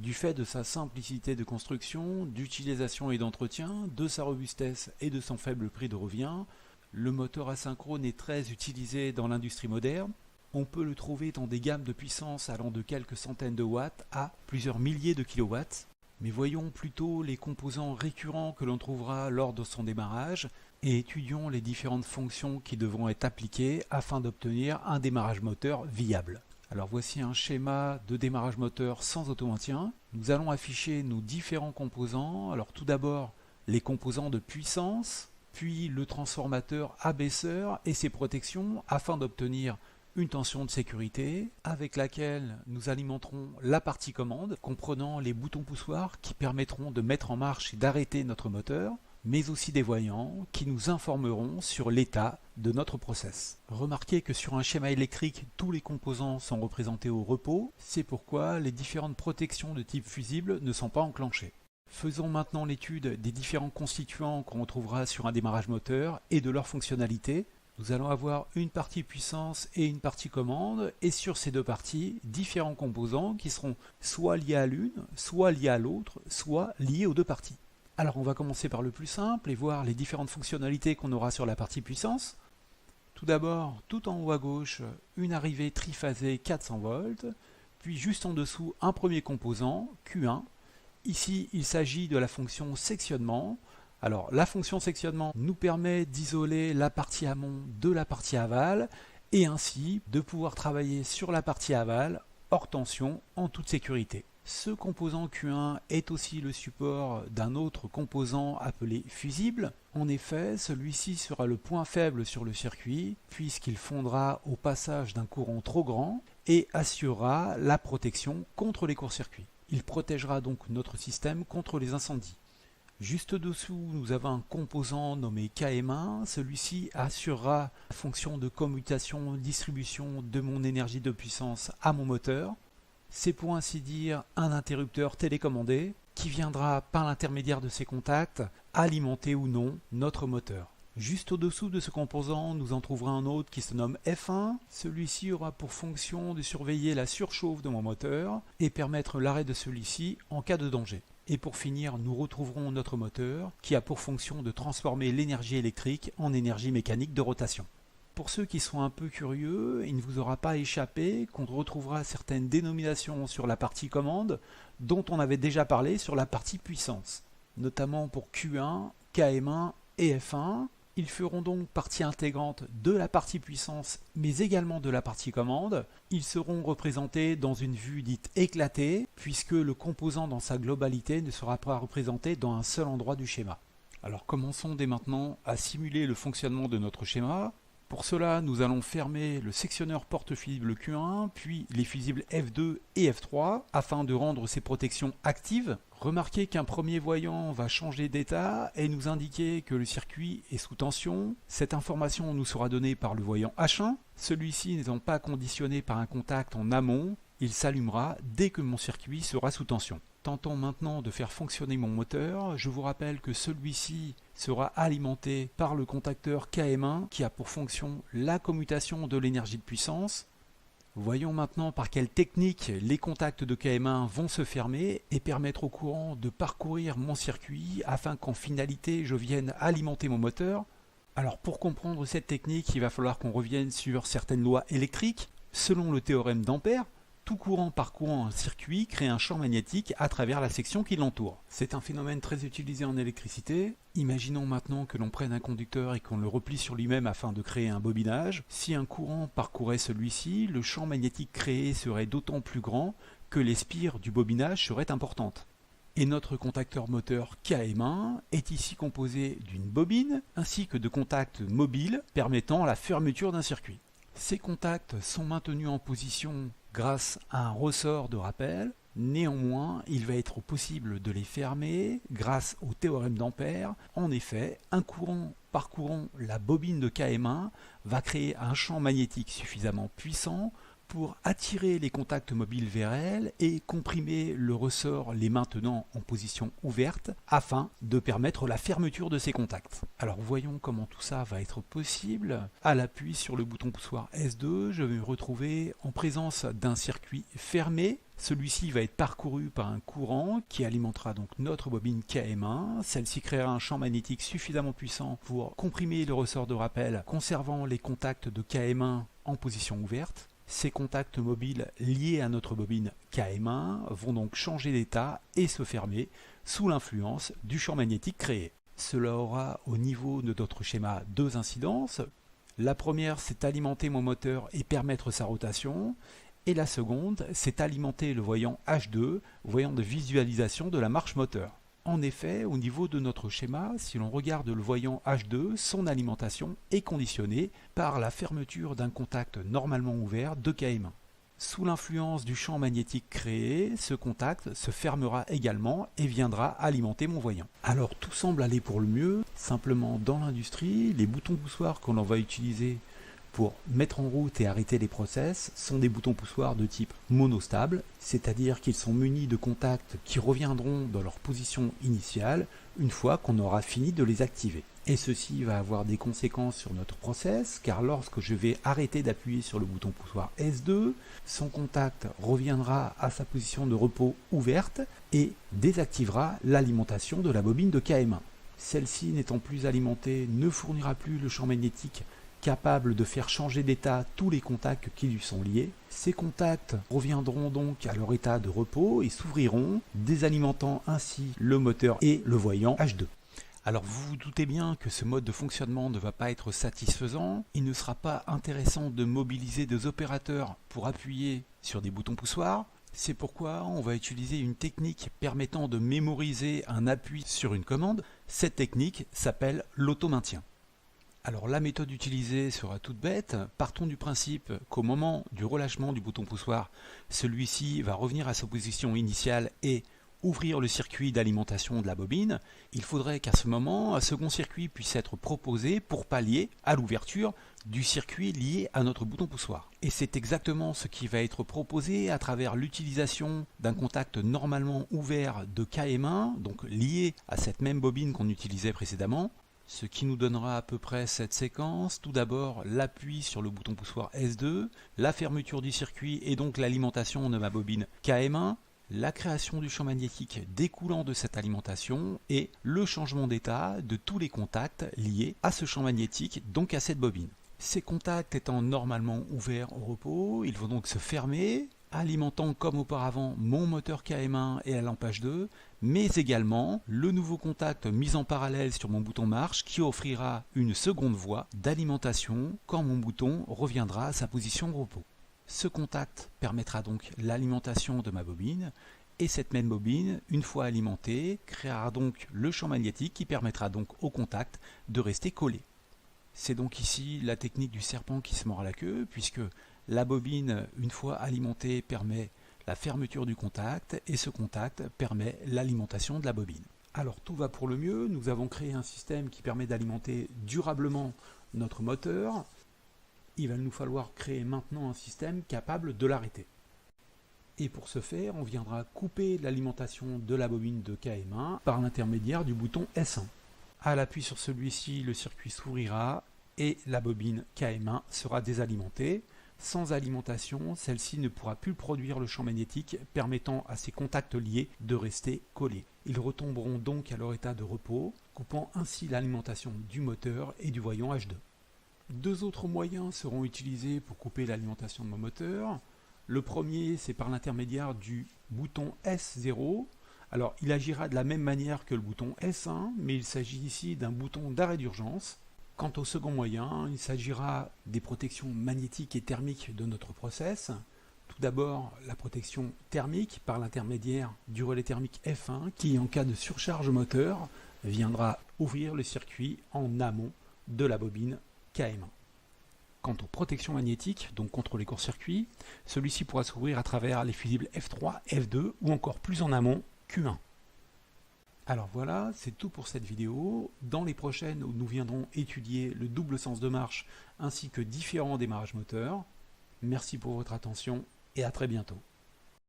Du fait de sa simplicité de construction, d'utilisation et d'entretien, de sa robustesse et de son faible prix de revient, le moteur asynchrone est très utilisé dans l'industrie moderne. On peut le trouver dans des gammes de puissance allant de quelques centaines de watts à plusieurs milliers de kilowatts. Mais voyons plutôt les composants récurrents que l'on trouvera lors de son démarrage et étudions les différentes fonctions qui devront être appliquées afin d'obtenir un démarrage moteur viable. Alors voici un schéma de démarrage moteur sans automaintien. Nous allons afficher nos différents composants. Alors tout d'abord les composants de puissance, puis le transformateur abaisseur et ses protections afin d'obtenir une tension de sécurité avec laquelle nous alimenterons la partie commande comprenant les boutons poussoirs qui permettront de mettre en marche et d'arrêter notre moteur, mais aussi des voyants qui nous informeront sur l'état de notre process. Remarquez que sur un schéma électrique, tous les composants sont représentés au repos, c'est pourquoi les différentes protections de type fusible ne sont pas enclenchées. Faisons maintenant l'étude des différents constituants qu'on retrouvera sur un démarrage moteur et de leurs fonctionnalités. Nous allons avoir une partie puissance et une partie commande, et sur ces deux parties, différents composants qui seront soit liés à l'une, soit liés à l'autre, soit liés aux deux parties. Alors on va commencer par le plus simple et voir les différentes fonctionnalités qu'on aura sur la partie puissance. Tout d'abord, tout en haut à gauche, une arrivée triphasée 400 volts, puis juste en dessous un premier composant, Q1. Ici il s'agit de la fonction sectionnement. Alors la fonction sectionnement nous permet d'isoler la partie amont de la partie aval et ainsi de pouvoir travailler sur la partie aval hors tension en toute sécurité. Ce composant Q1 est aussi le support d'un autre composant appelé fusible. En effet, celui-ci sera le point faible sur le circuit puisqu'il fondra au passage d'un courant trop grand et assurera la protection contre les courts-circuits. Il protégera donc notre système contre les incendies. Juste dessous, nous avons un composant nommé KM1. Celui-ci assurera la fonction de commutation-distribution de mon énergie de puissance à mon moteur. C'est pour ainsi dire un interrupteur télécommandé qui viendra par l'intermédiaire de ses contacts alimenter ou non notre moteur. Juste au-dessous de ce composant, nous en trouverons un autre qui se nomme F1. Celui-ci aura pour fonction de surveiller la surchauffe de mon moteur et permettre l'arrêt de celui-ci en cas de danger. Et pour finir, nous retrouverons notre moteur qui a pour fonction de transformer l'énergie électrique en énergie mécanique de rotation. Pour ceux qui sont un peu curieux, il ne vous aura pas échappé qu'on retrouvera certaines dénominations sur la partie commande dont on avait déjà parlé sur la partie puissance, notamment pour Q1, KM1 et F1. Ils feront donc partie intégrante de la partie puissance mais également de la partie commande. Ils seront représentés dans une vue dite éclatée puisque le composant dans sa globalité ne sera pas représenté dans un seul endroit du schéma. Alors commençons dès maintenant à simuler le fonctionnement de notre schéma. Pour cela, nous allons fermer le sectionneur porte-fusible Q1, puis les fusibles F2 et F3 afin de rendre ces protections actives. Remarquez qu'un premier voyant va changer d'état et nous indiquer que le circuit est sous tension. Cette information nous sera donnée par le voyant H1. Celui-ci n'étant pas conditionné par un contact en amont, il s'allumera dès que mon circuit sera sous tension. Tentons maintenant de faire fonctionner mon moteur. Je vous rappelle que celui-ci sera alimenté par le contacteur KM1 qui a pour fonction la commutation de l'énergie de puissance. Voyons maintenant par quelle technique les contacts de KM1 vont se fermer et permettre au courant de parcourir mon circuit afin qu'en finalité je vienne alimenter mon moteur. Alors pour comprendre cette technique, il va falloir qu'on revienne sur certaines lois électriques. Selon le théorème d'Ampère, tout courant parcourant un circuit crée un champ magnétique à travers la section qui l'entoure. C'est un phénomène très utilisé en électricité. Imaginons maintenant que l'on prenne un conducteur et qu'on le replie sur lui-même afin de créer un bobinage. Si un courant parcourait celui-ci, le champ magnétique créé serait d'autant plus grand que les spires du bobinage seraient importantes. Et notre contacteur moteur KM1 est ici composé d'une bobine ainsi que de contacts mobiles permettant la fermeture d'un circuit. Ces contacts sont maintenus en position grâce à un ressort de rappel. Néanmoins, il va être possible de les fermer grâce au théorème d'Ampère. En effet, un courant parcourant la bobine de KM1 va créer un champ magnétique suffisamment puissant pour attirer les contacts mobiles vers elle et comprimer le ressort les maintenant en position ouverte afin de permettre la fermeture de ces contacts. Alors voyons comment tout ça va être possible. À l'appui sur le bouton poussoir S2, je vais me retrouver en présence d'un circuit fermé. Celui-ci va être parcouru par un courant qui alimentera donc notre bobine KM1. Celle-ci créera un champ magnétique suffisamment puissant pour comprimer le ressort de rappel, conservant les contacts de KM1 en position ouverte. Ces contacts mobiles liés à notre bobine KM1 vont donc changer d'état et se fermer sous l'influence du champ magnétique créé. Cela aura au niveau de notre schéma deux incidences. La première, c'est alimenter mon moteur et permettre sa rotation. Et la seconde, c'est alimenter le voyant H2, voyant de visualisation de la marche moteur. En effet, au niveau de notre schéma, si l'on regarde le voyant H2, son alimentation est conditionnée par la fermeture d'un contact normalement ouvert de KM1. Sous l'influence du champ magnétique créé, ce contact se fermera également et viendra alimenter mon voyant. Alors tout semble aller pour le mieux, simplement dans l'industrie, les boutons poussoirs que l'on va utiliser pour mettre en route et arrêter les process sont des boutons poussoirs de type monostable, c'est-à-dire qu'ils sont munis de contacts qui reviendront dans leur position initiale une fois qu'on aura fini de les activer. Et ceci va avoir des conséquences sur notre process, car lorsque je vais arrêter d'appuyer sur le bouton poussoir S2, son contact reviendra à sa position de repos ouverte et désactivera l'alimentation de la bobine de KM1. Celle-ci n'étant plus alimentée ne fournira plus le champ magnétique capable de faire changer d'état tous les contacts qui lui sont liés. Ces contacts reviendront donc à leur état de repos et s'ouvriront, désalimentant ainsi le moteur et le voyant H2. Alors vous vous doutez bien que ce mode de fonctionnement ne va pas être satisfaisant. Il ne sera pas intéressant de mobiliser des opérateurs pour appuyer sur des boutons poussoirs. C'est pourquoi on va utiliser une technique permettant de mémoriser un appui sur une commande. Cette technique s'appelle l'auto-maintien. Alors la méthode utilisée sera toute bête. Partons du principe qu'au moment du relâchement du bouton poussoir, celui-ci va revenir à sa position initiale et ouvrir le circuit d'alimentation de la bobine. Il faudrait qu'à ce moment, un second circuit puisse être proposé pour pallier à l'ouverture du circuit lié à notre bouton poussoir. Et c'est exactement ce qui va être proposé à travers l'utilisation d'un contact normalement ouvert de KM1, donc lié à cette même bobine qu'on utilisait précédemment. Ce qui nous donnera à peu près cette séquence. Tout d'abord, l'appui sur le bouton poussoir S2, la fermeture du circuit et donc l'alimentation de ma bobine KM1, la création du champ magnétique découlant de cette alimentation et le changement d'état de tous les contacts liés à ce champ magnétique, donc à cette bobine. Ces contacts étant normalement ouverts au repos, ils vont donc se fermer, alimentant comme auparavant mon moteur KM1 et la lampe H2, mais également le nouveau contact mis en parallèle sur mon bouton marche qui offrira une seconde voie d'alimentation quand mon bouton reviendra à sa position de repos. Ce contact permettra donc l'alimentation de ma bobine et cette même bobine, une fois alimentée, créera donc le champ magnétique qui permettra donc au contact de rester collé. C'est donc ici la technique du serpent qui se mord la queue, puisque la bobine, une fois alimentée, permet la fermeture du contact et ce contact permet l'alimentation de la bobine. Alors tout va pour le mieux, nous avons créé un système qui permet d'alimenter durablement notre moteur. Il va nous falloir créer maintenant un système capable de l'arrêter. Et pour ce faire, on viendra couper l'alimentation de la bobine de KM1 par l'intermédiaire du bouton S1. À l'appui sur celui-ci, le circuit s'ouvrira et la bobine KM1 sera désalimentée. Sans alimentation, celle-ci ne pourra plus produire le champ magnétique permettant à ces contacts liés de rester collés. Ils retomberont donc à leur état de repos, coupant ainsi l'alimentation du moteur et du voyant H2. Deux autres moyens seront utilisés pour couper l'alimentation de mon moteur. Le premier, c'est par l'intermédiaire du bouton S0. Alors, il agira de la même manière que le bouton S1, mais il s'agit ici d'un bouton d'arrêt d'urgence. Quant au second moyen, il s'agira des protections magnétiques et thermiques de notre process. Tout d'abord, la protection thermique par l'intermédiaire du relais thermique F1 qui, en cas de surcharge moteur, viendra ouvrir le circuit en amont de la bobine KM1. Quant aux protections magnétiques, donc contre les courts-circuits, celui-ci pourra s'ouvrir à travers les fusibles F3, F2 ou encore plus en amont, Q1. Alors voilà, c'est tout pour cette vidéo. Dans les prochaines, nous viendrons étudier le double sens de marche ainsi que différents démarrages moteurs. Merci pour votre attention et à très bientôt.